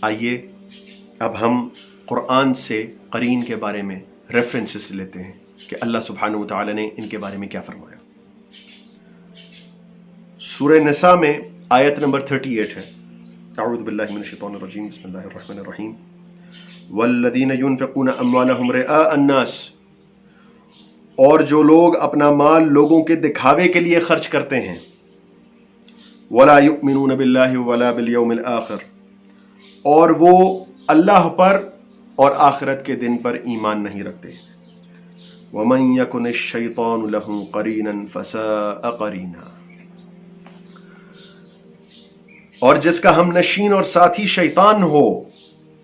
آئیے اب ہم قرآن سے قرین کے بارے میں ریفرنسز لیتے ہیں کہ اللہ سبحانہ وتعالی نے ان کے بارے میں کیا فرمایا۔ سورہ نساء میں آیت نمبر 38 ہے، اعوذ باللہ من الشیطان الرجیم، بسم اللہ الرحمن الرحیم، والذین ينفقون اموالهم رئاء الناس، اور جو لوگ اپنا مال لوگوں کے دکھاوے کے لیے خرچ کرتے ہیں، ولا یؤمنون باللہ ولا بالیوم الآخر، اور وہ اللہ پر اور آخرت کے دن پر ایمان نہیں رکھتے، ومن یکن الشیطان له قرینا فساء قرینا، اور جس کا ہم نشین اور ساتھی شیطان ہو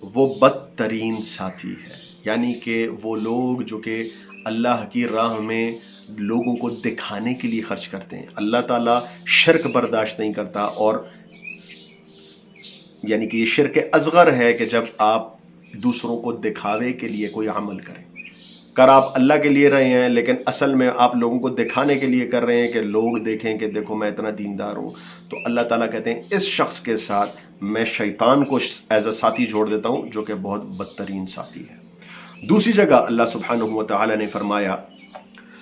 وہ بدترین ساتھی ہے۔ یعنی کہ وہ لوگ جو کہ اللہ کی راہ میں لوگوں کو دکھانے کے لیے خرچ کرتے ہیں، اللہ تعالیٰ شرک برداشت نہیں کرتا، اور یعنی کہ یہ شرک اصغر ہے کہ جب آپ دوسروں کو دکھاوے کے لیے کوئی عمل کریں، کر آپ اللہ کے لیے رہے ہیں لیکن اصل میں آپ لوگوں کو دکھانے کے لیے کر رہے ہیں کہ لوگ دیکھیں کہ دیکھو میں اتنا دیندار ہوں، تو اللہ تعالیٰ کہتے ہیں اس شخص کے ساتھ میں شیطان کو ایز اے ساتھی جوڑ دیتا ہوں جو کہ بہت بدترین ساتھی ہے۔ دوسری جگہ اللہ سبحانہ وتعالی نے فرمایا،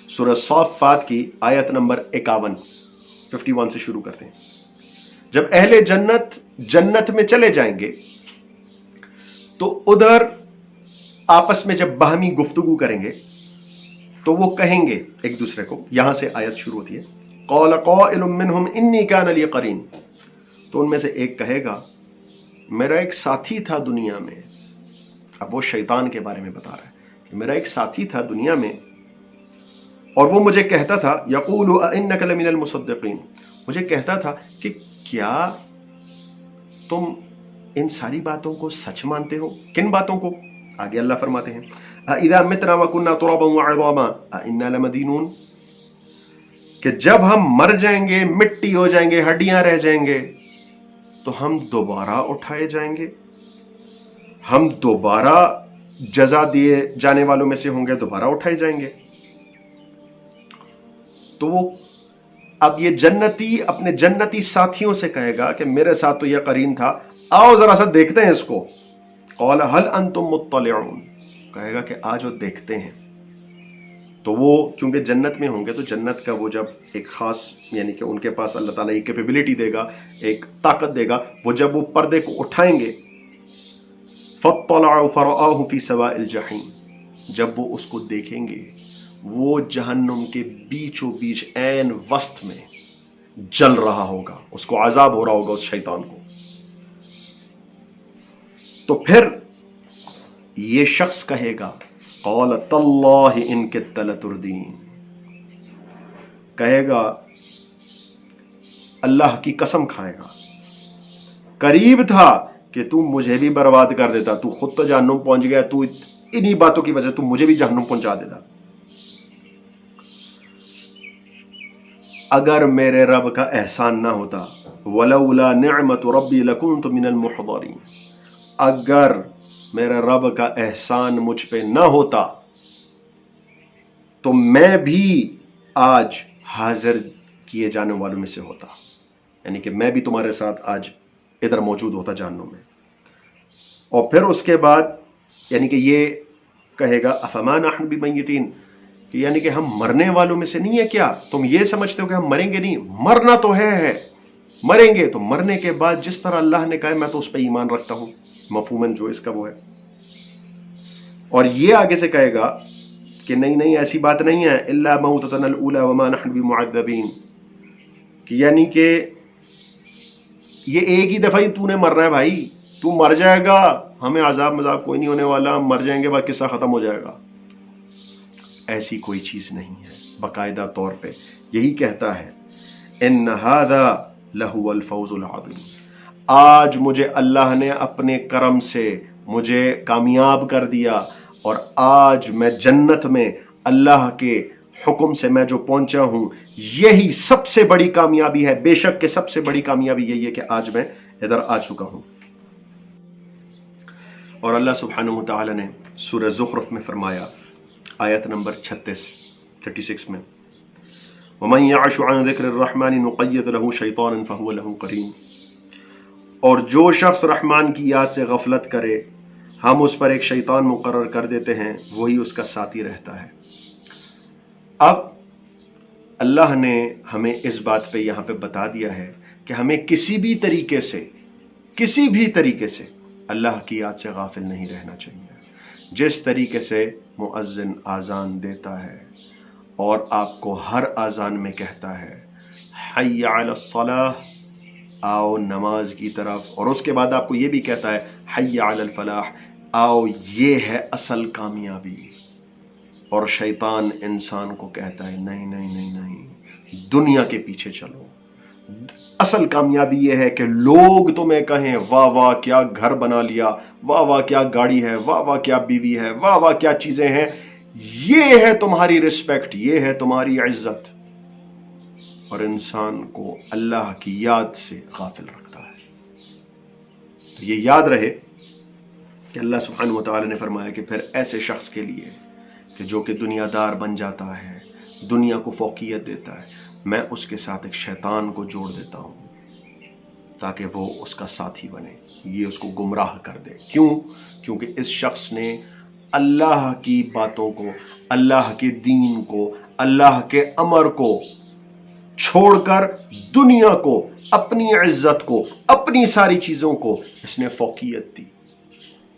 سورہ صافات کی آیت نمبر 51 سے شروع کرتے ہیں، جب اہل جنت جنت میں چلے جائیں گے تو ادھر آپس میں جب باہمی گفتگو کریں گے تو وہ کہیں گے ایک دوسرے کو، یہاں سے آیت شروع ہوتی ہے، قال قائل منہم انی کان لی قرین، تو ان میں سے ایک کہے گا میرا ایک ساتھی تھا دنیا میں، اب وہ شیطان کے بارے میں بتا رہا ہے کہ میرا ایک ساتھی تھا دنیا میں اور وہ مجھے کہتا تھا یقول انک لمن المصدقین، مجھے کہتا تھا کہ کیا تم ان ساری باتوں کو سچ مانتے ہو؟ کن باتوں کو؟ آگے اللہ فرماتے ہیں اذا متنا وكنا ترابا وعظاما انا لمدینون، کہ جب ہم مر جائیں گے، مٹی ہو جائیں گے، ہڈیاں رہ جائیں گے تو ہم دوبارہ اٹھائے جائیں گے، ہم دوبارہ جزا دیے جانے والوں میں سے ہوں گے، دوبارہ اٹھائے جائیں گے۔ تو وہ اب یہ جنتی اپنے جنتی ساتھیوں سے کہے گا کہ میرے ساتھ تو یہ قرین تھا، آؤ ذرا سا دیکھتے ہیں اس کو، قال هل انتم مطلعون، کہے گا کہ آج وہ دیکھتے ہیں۔ تو وہ کیونکہ جنت میں ہوں گے تو جنت کا وہ جب ایک خاص یعنی کہ ان کے پاس اللہ تعالیٰ ایک کیپیبلٹی دے گا، ایک طاقت دے گا، وہ جب وہ پردے کو اٹھائیں گے فَاطَّلَعُوا فَرَآهُ فِي سَوَاءِ الْجَحِيمِ، جب وہ اس کو دیکھیں گے وہ جہنم کے بیچوں بیچ عین وسط میں جل رہا ہوگا، اس کو عذاب ہو رہا ہوگا اس شیطان کو۔ تو پھر یہ شخص کہے گا قال تاللہ ان کدت لتردین، کہے گا اللہ کی قسم کھائے گا قریب تھا کہ تو مجھے بھی برباد کر دیتا، تو خود تو جہنم پہنچ گیا، تو انہی باتوں کی وجہ سے تو مجھے بھی جہنم پہنچا دیتا۔ اگر میرے رب کا احسان نہ ہوتا، ولولا نعمت ربی لکنت من المحضرین، اگر میرے رب کا احسان مجھ پہ نہ ہوتا تو میں بھی آج حاضر کیے جانے والوں میں سے ہوتا، یعنی کہ میں بھی تمہارے ساتھ آج ادھر موجود ہوتا جہنم میں۔ اور پھر اس کے بعد یعنی کہ یہ کہے گا افما نحن بمیتین، کہ یعنی کہ ہم مرنے والوں میں سے نہیں ہے کیا؟ تم یہ سمجھتے ہو کہ ہم مریں گے؟ نہیں، مرنا تو ہے، مریں گے، تو مرنے کے بعد جس طرح اللہ نے کہا میں تو اس پہ ایمان رکھتا ہوں، مفہوماً جو اس کا وہ ہے۔ اور یہ آگے سے کہے گا کہ نہیں ایسی بات نہیں ہے، الا موتتنا الاولی وما نحن بمعذبین، کہ یعنی کہ یہ ایک ہی دفعہ ہی تو نے مرنا ہے بھائی، تو مر جائے گا، ہمیں عذاب مذاب کوئی نہیں ہونے والا، ہم مر جائیں گے بعد قصہ ختم ہو جائے گا۔ ایسی کوئی چیز نہیں ہے، باقاعدہ طور پہ یہی کہتا ہے ان ھذا لہو الفوز العظیم، آج مجھے اللہ نے اپنے کرم سے مجھے کامیاب کر دیا، اور آج میں جنت میں اللہ کے حکم سے میں جو پہنچا ہوں یہی سب سے بڑی کامیابی ہے، بے شک کہ سب سے بڑی کامیابی یہی ہے کہ آج میں ادھر آ چکا ہوں۔ اور اللہ سبحانہ وتعالی نے سورہ زخرف میں فرمایا آیت نمبر 36 میں وَمَنْ يَعْشُ عَنْ ذِكْرِ الرَّحْمَنِ نُقَيِّضْ لَهُ شَيْطَانًا فَهُوَ لَهُ قَرِينٌ، اور جو شخص رحمان کی یاد سے غفلت کرے ہم اس پر ایک شیطان مقرر کر دیتے ہیں، وہی اس کا ساتھی رہتا ہے۔ اب اللہ نے ہمیں اس بات پہ یہاں پہ بتا دیا ہے کہ ہمیں کسی بھی طریقے سے اللہ کی یاد سے غافل نہیں رہنا چاہیے۔ جس طریقے سے مؤذن آذان دیتا ہے اور آپ کو ہر آذان میں کہتا ہے حی علی الصلاح، آؤ نماز کی طرف، اور اس کے بعد آپ کو یہ بھی کہتا ہے حی علی الفلاح، آؤ یہ ہے اصل کامیابی، اور شیطان انسان کو کہتا ہے نہیں نہیں نہیں نہیں، دنیا کے پیچھے چلو، اصل کامیابی یہ ہے کہ لوگ تمہیں کہیں واہ واہ کیا گھر بنا لیا، واہ واہ کیا گاڑی ہے، واہ واہ کیا بیوی ہے، واہ واہ کیا چیزیں ہیں، یہ ہے تمہاری رسپیکٹ، یہ ہے تمہاری عزت، اور انسان کو اللہ کی یاد سے غافل رکھتا ہے۔ تو یہ یاد رہے کہ اللہ سبحانہ وتعالی نے فرمایا کہ پھر ایسے شخص کے لیے کہ جو کہ دنیا دار بن جاتا ہے، دنیا کو فوقیت دیتا ہے، میں اس کے ساتھ ایک شیطان کو جوڑ دیتا ہوں تاکہ وہ اس کا ساتھی بنے، یہ اس کو گمراہ کر دے۔ کیوں؟ کیونکہ اس شخص نے اللہ کی باتوں کو، اللہ کے دین کو، اللہ کے امر کو چھوڑ کر دنیا کو، اپنی عزت کو، اپنی ساری چیزوں کو اس نے فوقیت دی،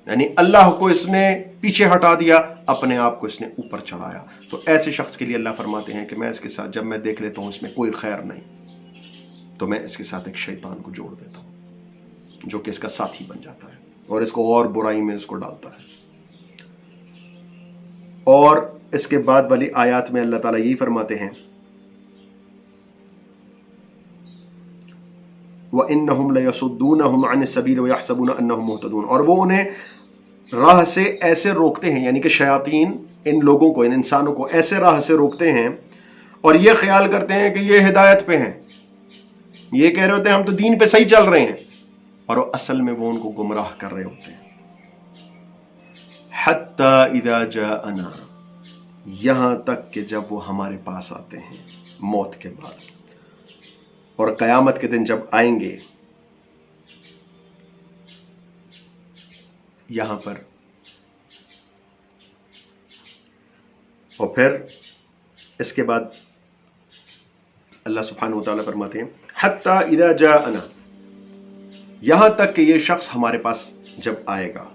یعنی اللہ کو اس نے پیچھے ہٹا دیا، اپنے آپ کو اس نے اوپر چڑھایا۔ تو ایسے شخص کے لیے اللہ فرماتے ہیں کہ میں اس کے ساتھ جب میں دیکھ لیتا ہوں اس میں کوئی خیر نہیں، تو میں اس کے ساتھ ایک شیطان کو جوڑ دیتا ہوں جو کہ اس کا ساتھی بن جاتا ہے اور اس کو اور برائی میں اس کو ڈالتا ہے۔ اور اس کے بعد والی آیات میں اللہ تعالیٰ یہی فرماتے ہیں وَإِنَّهُمْ لَيَصُدُّونَهُمْ عَنِ السَّبِيلِ وَيَحْسَبُونَ أَنَّهُمْ مُهْتَدُونَ، اور وہ انہیں راہ سے ایسے روکتے ہیں، یعنی کہ شیاطین ان لوگوں کو، ان انسانوں کو ایسے راہ سے روکتے ہیں اور یہ خیال کرتے ہیں کہ یہ ہدایت پہ ہیں، یہ کہہ رہے ہوتے ہیں ہم تو دین پہ صحیح چل رہے ہیں، اور اصل میں وہ ان کو گمراہ کر رہے ہوتے ہیں۔ حَتَّى إِذَا جَاءَنَا، یہاں تک کہ جب وہ ہمارے پاس آتے ہیں موت کے بعد، اور قیامت کے دن جب آئیں گے، یہاں پر، اور پھر اس کے بعد اللہ سبحانہ وتعالیٰ فرماتے ہیں حَتَّى إِذَا جَاءَنَا، یہاں تک کہ یہ شخص ہمارے پاس جب آئے گا،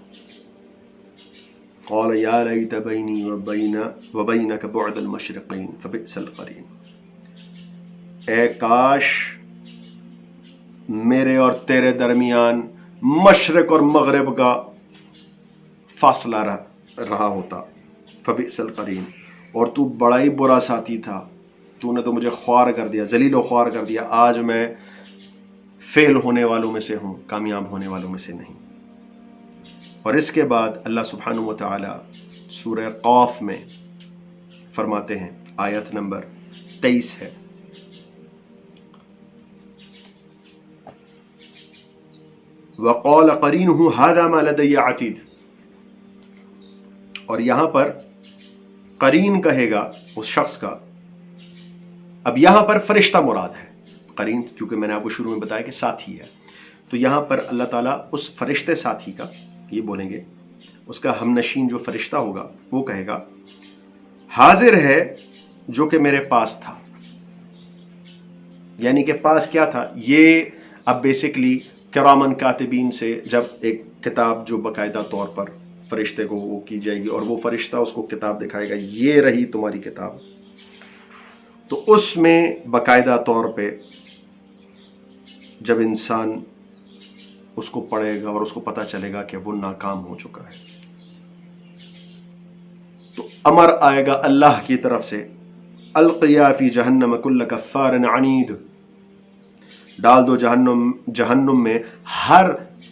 قَالَ يَا لَيْتَ بَيْنِي وَبَيْنَكَ بُعْدَ الْمَشْرِقَيْنِ فَبِئْسَ الْقَرِينُ، اے کاش میرے اور تیرے درمیان مشرق اور مغرب کا فاصلہ رہا ہوتا، فبئس القرین، اور تو بڑا ہی برا ساتھی تھا، تو نے تو مجھے خوار کر دیا، ذلیل و خوار کر دیا، آج میں فیل ہونے والوں میں سے ہوں، کامیاب ہونے والوں میں سے نہیں۔ اور اس کے بعد اللہ سبحانہ وتعالی سورہ قاف میں فرماتے ہیں، آیت نمبر 23 ہے، وَقَالَ قَرِينُهُ هَذَا مَا لَدَيَّ عَتِيدٌ، اور یہاں پر قرین کہے گا اس شخص کا، اب یہاں پر فرشتہ مراد ہے، قرین کیونکہ میں نے آپ کو شروع میں بتایا کہ ساتھی ہے، تو یہاں پر اللہ تعالیٰ اس فرشتے ساتھی کا یہ بولیں گے، اس کا ہم نشین جو فرشتہ ہوگا وہ کہے گا حاضر ہے جو کہ میرے پاس تھا، یعنی کہ پاس کیا تھا، یہ اب بیسکلی کرامن کاتبین سے جب ایک کتاب جو باقاعدہ طور پر فرشتے کو وہ کی جائے گی اور وہ فرشتہ اس کو کتاب دکھائے گا، یہ رہی تمہاری کتاب، تو اس میں باقاعدہ طور پہ جب انسان اس کو پڑھے گا اور اس کو پتہ چلے گا کہ وہ ناکام ہو چکا ہے، تو امر آئے گا اللہ کی طرف سے القیا فی جہنم کل کفار عنید، ڈال دو جہنم میں ہر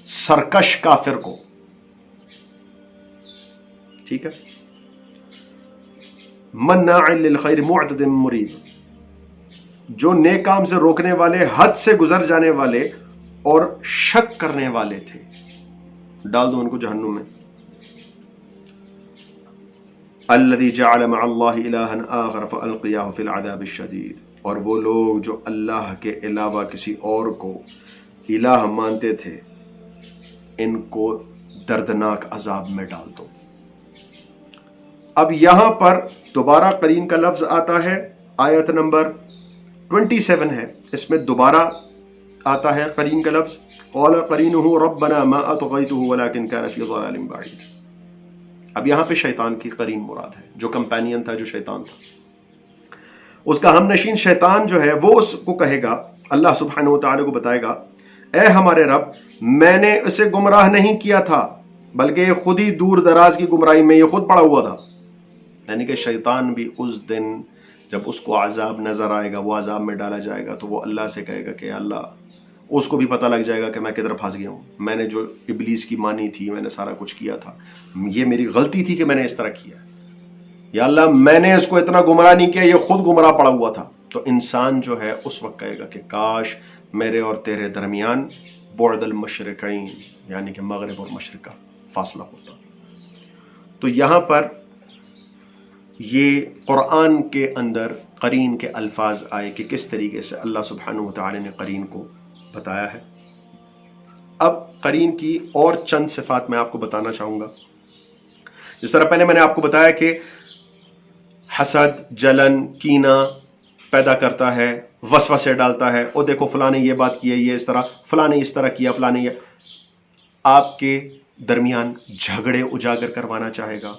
سرکش کافر کو، ٹھیک ہے، مناع للخیر معتد مریب، جو نیک کام سے روکنے والے، حد سے گزر جانے والے اور شک کرنے والے تھے، ڈال دو ان کو جہنم میں۔ الذی جعل مع اللہ الہا آخر فالقیاہ فی العذاب الشدید، اور وہ لوگ جو اللہ کے علاوہ کسی اور کو الہ مانتے تھے ان کو دردناک عذاب میں ڈال دو۔ اب یہاں پر دوبارہ قرین کا لفظ آتا ہے، آیت نمبر 27 ہے، اس میں دوبارہ آتا ہے قرین کا لفظ، قال قرینہ ربنا ما اطغیتہ ولکن کان فی ضلال بعید۔ اب یہاں پہ شیطان کی قرین مراد ہے، جو کمپینین تھا، جو شیطان تھا، اس کا ہم نشین شیطان جو ہے وہ اس کو کہے گا، اللہ سبحانہ وتعالی کو بتائے گا، اے ہمارے رب، میں نے اسے گمراہ نہیں کیا تھا بلکہ یہ خود ہی دور دراز کی گمراہی میں یہ خود پڑا ہوا تھا۔ یعنی کہ شیطان بھی اس دن جب اس کو عذاب نظر آئے گا، وہ عذاب میں ڈالا جائے گا، تو وہ اللہ سے کہے گا کہ اللہ، اس کو بھی پتہ لگ جائے گا کہ میں کدھر پھنس گیا ہوں، میں نے جو ابلیس کی مانی تھی، میں نے سارا کچھ کیا تھا، یہ میری غلطی تھی کہ میں نے اس طرح کیا، یا اللہ میں نے اس کو اتنا گمراہ نہیں کیا، یہ خود گمراہ پڑا ہوا تھا۔ تو انسان جو ہے اس وقت کہے گا کہ کاش میرے اور تیرے درمیان بعد المشرقین، یعنی کہ مغرب اور مشرق کا فاصلہ ہوتا۔ تو یہاں پر یہ قرآن کے اندر قرین کے الفاظ آئے کہ کس طریقے سے اللہ سبحانہ وتعالی نے قرین کو بتایا ہے۔ اب قرین کی اور چند صفات میں آپ کو بتانا چاہوں گا۔ جس طرح پہلے میں نے آپ کو بتایا کہ حسد، جلن، کینہ پیدا کرتا ہے، وسوسے ڈالتا ہے، اور دیکھو فلاں نے یہ بات کی ہے، یہ اس طرح، فلاں نے اس طرح کیا، فلاں نے یہ، آپ کے درمیان جھگڑے اجاگر کروانا چاہے گا،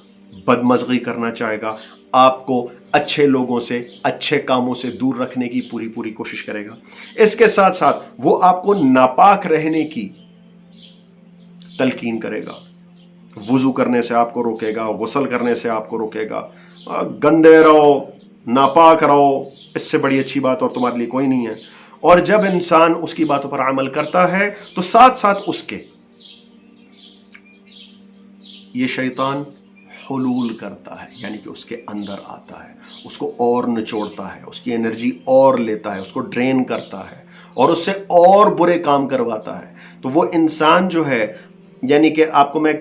بدمزگی کرنا چاہے گا، آپ کو اچھے لوگوں سے، اچھے کاموں سے دور رکھنے کی پوری کوشش کرے گا۔ اس کے ساتھ ساتھ وہ آپ کو ناپاک رہنے کی تلقین کرے گا، وضو کرنے سے آپ کو روکے گا، غسل کرنے سے آپ کو روکے گا، گندے رہو، ناپاک رہو، اس سے بڑی اچھی بات اور تمہارے لیے کوئی نہیں ہے۔ اور جب انسان اس کی باتوں پر عمل کرتا ہے تو ساتھ ساتھ اس کے یہ شیطان حلول کرتا ہے، یعنی کہ اس کے اندر آتا ہے، اس کو اور نچوڑتا ہے، اس کی انرجی اور لیتا ہے، اس کو ڈرین کرتا ہے اور اس سے اور برے کام کرواتا ہے۔ تو وہ انسان جو ہے، یعنی کہ آپ کو میں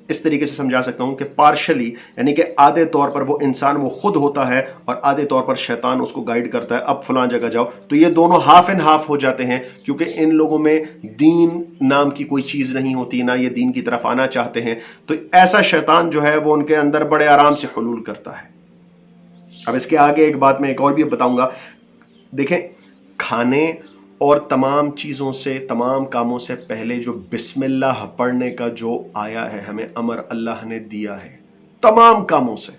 اس طریقے سے سمجھا سکتا ہوں کہ پارشلی، یعنی کہ آدھے طور پر وہ انسان وہ خود ہوتا ہے اور آدھے طور پر شیطان اس کو گائیڈ کرتا ہے، اب فلاں جگہ جاؤ۔ تو یہ دونوں ہاف اینڈ ہاف ہو جاتے ہیں، کیونکہ ان لوگوں میں دین نام کی کوئی چیز نہیں ہوتی، نہ یہ دین کی طرف آنا چاہتے ہیں، تو ایسا شیطان جو ہے وہ ان کے اندر بڑے آرام سے حلول کرتا ہے۔ اب اس کے آگے ایک بات میں ایک اور بھی بتاؤں گا۔ دیکھیں، کھانے اور تمام چیزوں سے، تمام کاموں سے پہلے جو بسم اللہ پڑھنے کا جو آیا ہے، ہمیں امر اللہ نے دیا ہے تمام کاموں سے،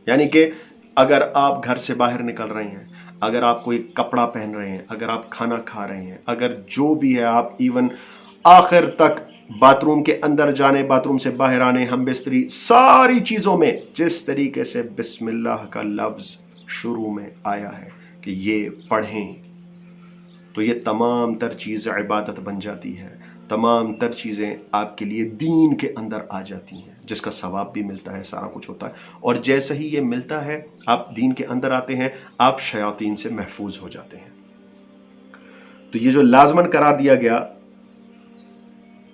یعنی کہ اگر آپ گھر سے باہر نکل رہے ہیں، اگر آپ کوئی کپڑا پہن رہے ہیں، اگر آپ کھانا کھا رہے ہیں، اگر جو بھی ہے، آپ ایون آخر تک باتھ روم کے اندر جانے، باتھ روم سے باہر آنے، ہم بستری، ساری چیزوں میں جس طریقے سے بسم اللہ کا لفظ شروع میں آیا ہے کہ یہ پڑھیں، تو یہ تمام تر چیزیں عبادت بن جاتی ہے، تمام تر چیزیں آپ کے لیے دین کے اندر آ جاتی ہیں، جس کا ثواب بھی ملتا ہے، سارا کچھ ہوتا ہے۔ اور جیسے ہی یہ ملتا ہے، آپ دین کے اندر آتے ہیں، آپ شیاطین سے محفوظ ہو جاتے ہیں۔ تو یہ جو لازماً قرار دیا گیا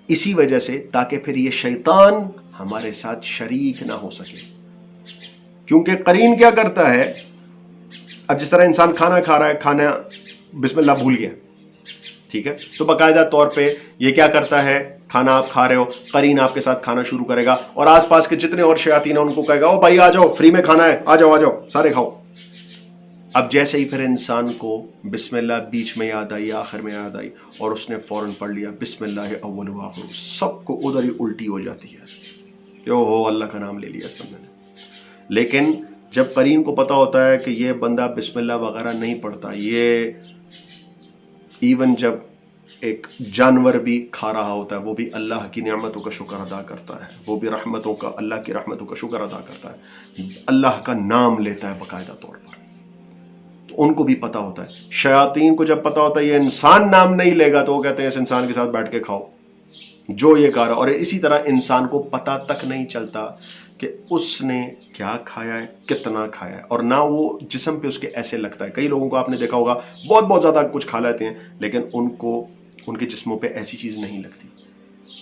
اسی وجہ سے، تاکہ پھر یہ شیطان ہمارے ساتھ شریک نہ ہو سکے۔ کیونکہ قرین کیا کرتا ہے، اب جس طرح انسان کھانا کھا رہا ہے، کھانا بسم اللہ بھول گیا، ٹھیک ہے، تو باقاعدہ طور پہ یہ کیا کرتا ہے، کھانا آپ کھا رہے ہو، قرین آپ کے ساتھ کھانا شروع کرے گا، اور آس پاس کے جتنے اور شیاطین ہیں ان کو کہے گا، او بھائی آ جاؤ، فری میں کھانا ہے، آ جاؤ سارے کھاؤ۔ اب جیسے ہی پھر انسان کو بسم اللہ بیچ میں یاد آئی، آخر میں یاد آئی، اور اس نے فوراً پڑھ لیا بسم اللہ اول و آخر، سب کو ادھر ہی الٹی ہو جاتی ہے کہ او ہو، اللہ کا نام لے لیا اس بندے نے۔ لیکن جب قرین کو پتا ہوتا ہے کہ یہ بندہ بسم اللہ وغیرہ نہیں پڑھتا، یہ ایون جب ایک جانور بھی کھا رہا ہوتا ہے، وہ بھی اللہ کی نعمتوں کا شکر ادا کرتا ہے، وہ بھی رحمتوں کا، اللہ کی رحمتوں کا شکر ادا کرتا ہے، اللہ کا نام لیتا ہے باقاعدہ طور پر، تو ان کو بھی پتا ہوتا ہے۔ شیاطین کو جب پتا ہوتا ہے یہ انسان نام نہیں لے گا، تو وہ کہتے ہیں اس انسان کے ساتھ بیٹھ کے کھاؤ جو یہ کھا رہا، اور اسی طرح انسان کو پتا تک نہیں چلتا کہ اس نے کیا کھایا ہے، کتنا کھایا ہے، اور نہ وہ جسم پہ اس کے ایسے لگتا ہے۔ کئی لوگوں کو آپ نے دیکھا ہوگا بہت زیادہ کچھ کھا لیتے ہیں، لیکن ان کو ان کے جسموں پہ ایسی چیز نہیں لگتی۔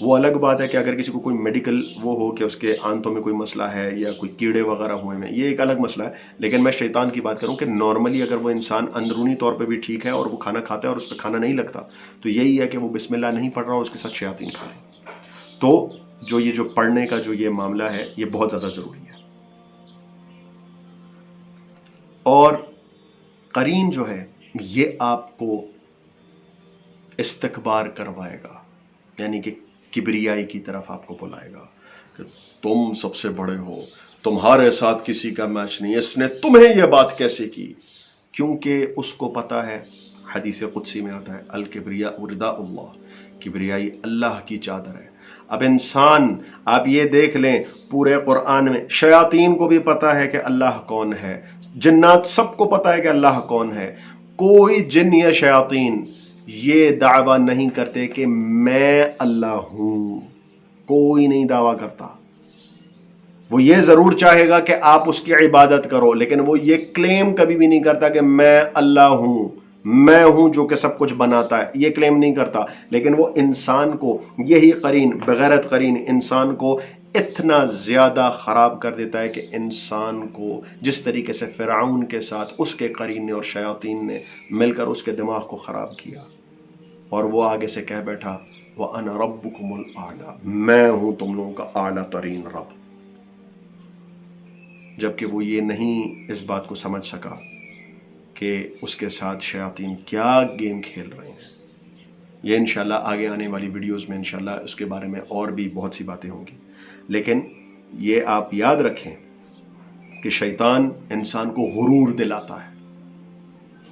وہ الگ بات ہے کہ اگر کسی کو کوئی میڈیکل وہ ہو کہ اس کے آنتوں میں کوئی مسئلہ ہے یا کوئی کیڑے وغیرہ ہوئے ہیں، یہ ایک الگ مسئلہ ہے. لیکن میں شیطان کی بات کروں کہ نارملی اگر وہ انسان اندرونی طور پہ بھی ٹھیک ہے اور وہ کھانا کھاتا ہے اور اس پہ کھانا نہیں لگتا، تو یہی ہے کہ وہ بسم اللہ نہیں پڑھ رہا، اس کے ساتھ شیاطین کھا رہے ہیں. تو جو پڑھنے کا جو یہ معاملہ ہے یہ بہت زیادہ ضروری ہے. اور قرین جو ہے یہ آپ کو استکبار کروائے گا، یعنی کہ کبریائی کی طرف آپ کو بلائے گا کہ تم سب سے بڑے ہو، تمہارے ساتھ کسی کا میچ نہیں، اس نے تمہیں یہ بات کیسے کی؟ کیونکہ اس کو پتا ہے، حدیث قدسی میں آتا ہے الکبریاء رداء اللہ، کبریائی اللہ کی چادر ہے. اب انسان، آپ یہ دیکھ لیں پورے قرآن میں شیاطین کو بھی پتا ہے کہ اللہ کون ہے، جنات سب کو پتا ہے کہ اللہ کون ہے. کوئی جن یا شیاطین یہ دعویٰ نہیں کرتے کہ میں اللہ ہوں، کوئی نہیں دعویٰ کرتا. وہ یہ ضرور چاہے گا کہ آپ اس کی عبادت کرو، لیکن وہ یہ کلیم کبھی بھی نہیں کرتا کہ میں اللہ ہوں، میں ہوں جو کہ سب کچھ بناتا ہے، یہ کلیم نہیں کرتا. لیکن وہ انسان کو، یہی قرین، بغیرت قرین انسان کو اتنا زیادہ خراب کر دیتا ہے کہ انسان کو جس طریقے سے فرعون کے ساتھ اس کے قرین نے اور شیاطین نے مل کر اس کے دماغ کو خراب کیا، اور وہ آگے سے کہہ بیٹھا وَأَنَا رَبُّكُمُ الْأَعْلَى، میں ہوں تم لوگوں کا اعلیٰ ترین رب. جبکہ وہ یہ نہیں اس بات کو سمجھ سکا کہ اس کے ساتھ شیاطین کیا گیم کھیل رہے ہیں. یہ انشاءاللہ آگے آنے والی ویڈیوز میں انشاءاللہ اس کے بارے میں اور بھی بہت سی باتیں ہوں گی. لیکن یہ آپ یاد رکھیں کہ شیطان انسان کو غرور دلاتا ہے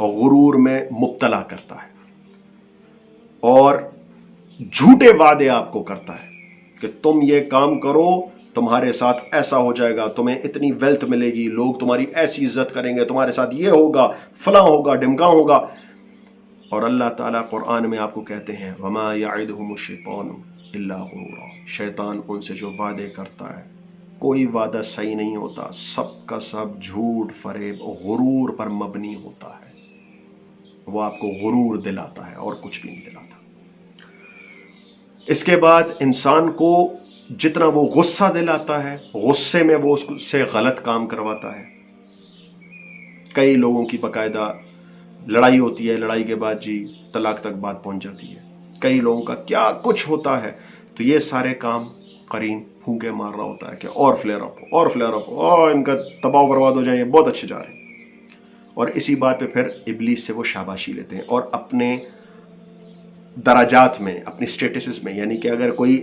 اور غرور میں مبتلا کرتا ہے اور جھوٹے وعدے آپ کو کرتا ہے کہ تم یہ کام کرو، تمہارے ساتھ ایسا ہو جائے گا، تمہیں اتنی ویلتھ ملے گی، لوگ تمہاری ایسی عزت کریں گے، تمہارے ساتھ یہ ہوگا، فلاں ہوگا، ڈمکاں ہوگا. اور اللہ تعالیٰ قرآن میں آپ کو کہتے ہیں وَمَا يَعِدُهُمُ الشَّيْطَانُ إِلَّا غُرُورًا، شیطان ان سے جو وعدے کرتا ہے کوئی وعدہ صحیح نہیں ہوتا، سب کا سب جھوٹ، فریب، غرور پر مبنی ہوتا ہے. وہ آپ کو غرور دلاتا ہے اور کچھ بھی نہیں دلاتا. اس کے بعد انسان کو جتنا وہ غصہ دلاتا ہے، غصے میں وہ اس سے غلط کام کرواتا ہے. کئی لوگوں کی باقاعدہ لڑائی ہوتی ہے، لڑائی کے بعد جی طلاق تک بات پہنچ جاتی ہے. کئی لوگوں کا کیا کچھ ہوتا ہے. تو یہ سارے کام قرین پھونکے مار رہا ہوتا ہے کہ اور فلیئر اپ ہو، اور فلیئر اپ ہو، اور ان کا تباہ و برباد ہو جائے، یہ بہت اچھے جا رہے ہیں. اور اسی بات پہ پھر ابلیس سے وہ شاباشی لیتے ہیں اور اپنے درجات میں، اپنی سٹیٹسز میں، یعنی کہ اگر کوئی،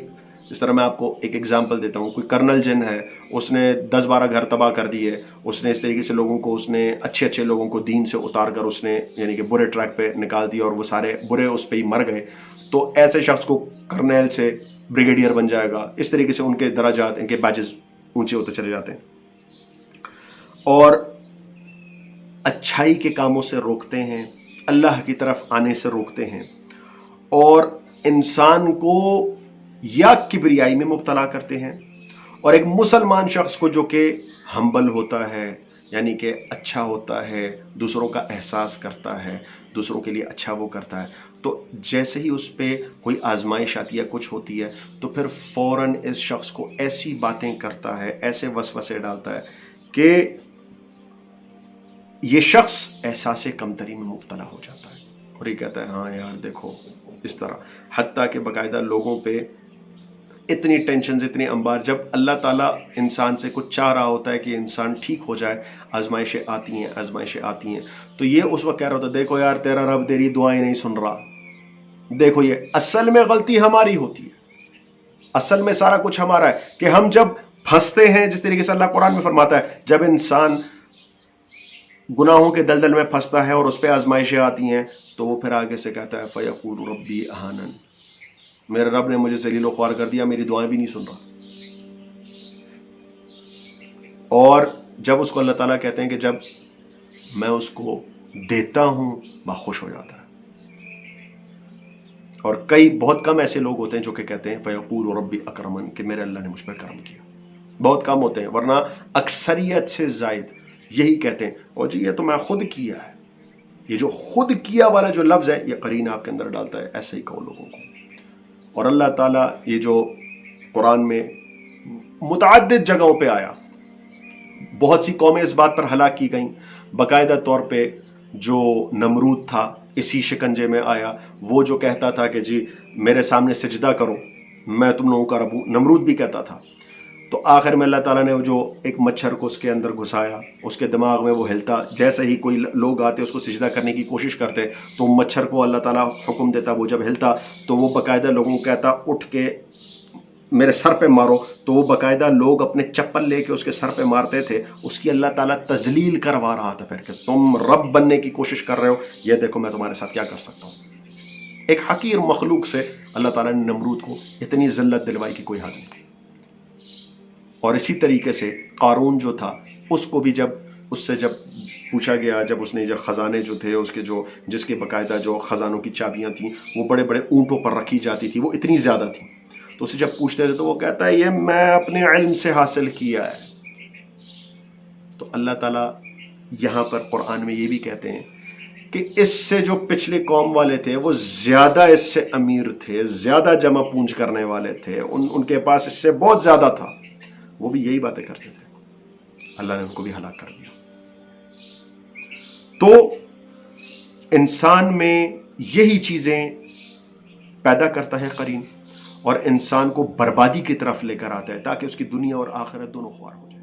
اس طرح میں آپ کو ایک ایگزامپل دیتا ہوں، کوئی کرنل جن ہے، اس نے 10-12 گھر تباہ کر دیے، اس نے اس طریقے سے لوگوں کو، اس نے اچھے لوگوں کو دین سے اتار کر اس نے یعنی کہ برے ٹریک پہ نکال دیا اور وہ سارے برے اس پہ ہی مر گئے. تو ایسے شخص کو کرنل سے بریگیڈیئر بن جائے گا. اس طریقے سے ان کے درجات، ان کے بیجز اونچے ہوتے چلے جاتے ہیں. اور اچھائی کے کاموں سے روکتے ہیں، اللہ کی طرف آنے سے روکتے ہیں، اور انسان کو یا کبریائی میں مبتلا کرتے ہیں. اور ایک مسلمان شخص کو جو کہ ہمبل ہوتا ہے، یعنی کہ اچھا ہوتا ہے، دوسروں کا احساس کرتا ہے، دوسروں کے لیے اچھا وہ کرتا ہے، تو جیسے ہی اس پہ کوئی آزمائش آتی ہے، کچھ ہوتی ہے، تو پھر فوراً اس شخص کو ایسی باتیں کرتا ہے، ایسے وسوسے ڈالتا ہے کہ یہ شخص احساس کمتری میں مبتلا ہو جاتا ہے اور یہ کہتا ہے ہاں یار دیکھو اس طرح. حتیٰ کہ باقاعدہ لوگوں پہ اتنی ٹینشنز، اتنی انبار، جب اللہ تعالیٰ انسان سے کچھ چاہ رہا ہوتا ہے کہ انسان ٹھیک ہو جائے، آزمائشیں آتی ہیں، آزمائشیں آتی ہیں، تو یہ اس وقت کہہ رہا ہوتا ہے دیکھو یار تیرا رب تیری دعائیں نہیں سن رہا. دیکھو یہ اصل میں غلطی ہماری ہوتی ہے، اصل میں سارا کچھ ہمارا ہے کہ ہم جب پھنستے ہیں، جس طریقے سے اللہ قرآن میں فرماتا ہے جب انسان گناہوں کے دلدل میں پھنستا ہے اور اس پہ آزمائشیں آتی ہیں تو وہ پھر آگے سے کہتا ہے فَيَقُولُ رَبِّي أَهَانَنِ، میرے رب نے مجھے ذلیل و خوار کر دیا، میری دعائیں بھی نہیں سن رہا. اور جب اس کو اللہ تعالیٰ کہتے ہیں کہ جب میں اس کو دیتا ہوں وہ خوش ہو جاتا ہے. اور کئی بہت کم ایسے لوگ ہوتے ہیں جو کہ کہتے ہیں فَيَقُولُ رَبِّي أَكْرَمَنِ کہ میرے اللہ نے مجھ پر کرم کیا. بہت کم ہوتے ہیں، ورنہ اکثریت سے زائد یہی کہتے ہیں اور جی یہ تو میں خود کیا ہے. یہ جو خود کیا والا جو لفظ ہے یہ قرین آپ کے اندر ڈالتا ہے، ایسے ہی کہو لوگوں کو. اور اللہ تعالیٰ یہ جو قرآن میں متعدد جگہوں پہ آیا، بہت سی قومیں اس بات پر ہلاک کی گئیں، باقاعدہ طور پہ جو نمرود تھا اسی شکنجے میں آیا، وہ جو کہتا تھا کہ جی میرے سامنے سجدہ کرو میں تم لوگوں کا رب ہوں، نمرود بھی کہتا تھا۔ تو آخر میں اللہ تعالیٰ نے جو ایک مچھر کو اس کے اندر گھسایا، اس کے دماغ میں وہ ہلتا، جیسے ہی کوئی لوگ آتے اس کو سجدہ کرنے کی کوشش کرتے تو مچھر کو اللہ تعالیٰ حکم دیتا، وہ جب ہلتا تو وہ باقاعدہ لوگوں کو کہتا اٹھ کے میرے سر پہ مارو، تو وہ باقاعدہ لوگ اپنے چپل لے کے اس کے سر پہ مارتے تھے۔ اس کی اللہ تعالیٰ تذلیل کروا رہا تھا پھر کہ تم رب بننے کی کوشش کر رہے ہو، یہ دیکھو میں تمہارے ساتھ کیا کر سکتا ہوں۔ ایک حقیر مخلوق سے اللہ تعالیٰ نے نمرود کو اتنی ذلت دلوائی کی کوئی حد نہیں تھی۔ اور اسی طریقے سے قارون جو تھا، اس کو بھی جب پوچھا گیا، جب اس نے جو خزانے جو تھے اس کے جس کے باقاعدہ جو خزانوں کی چابیاں تھیں وہ بڑے بڑے اونٹوں پر رکھی جاتی تھی، وہ اتنی زیادہ تھیں، تو اسے جب پوچھتے تھے تو وہ کہتا ہے یہ میں اپنے علم سے حاصل کیا ہے۔ تو اللہ تعالیٰ یہاں پر قرآن میں یہ بھی کہتے ہیں کہ اس سے جو پچھلے قوم والے تھے وہ زیادہ اس سے امیر تھے، زیادہ جمع پونج کرنے والے تھے، ان کے پاس اس سے بہت زیادہ تھا، وہ بھی یہی باتیں کرتے تھے، اللہ نے ان کو بھی ہلاک کر دیا۔ تو انسان میں یہی چیزیں پیدا کرتا ہے قرین، اور انسان کو بربادی کی طرف لے کر آتا ہے تاکہ اس کی دنیا اور آخرت دونوں خوار ہو جائے۔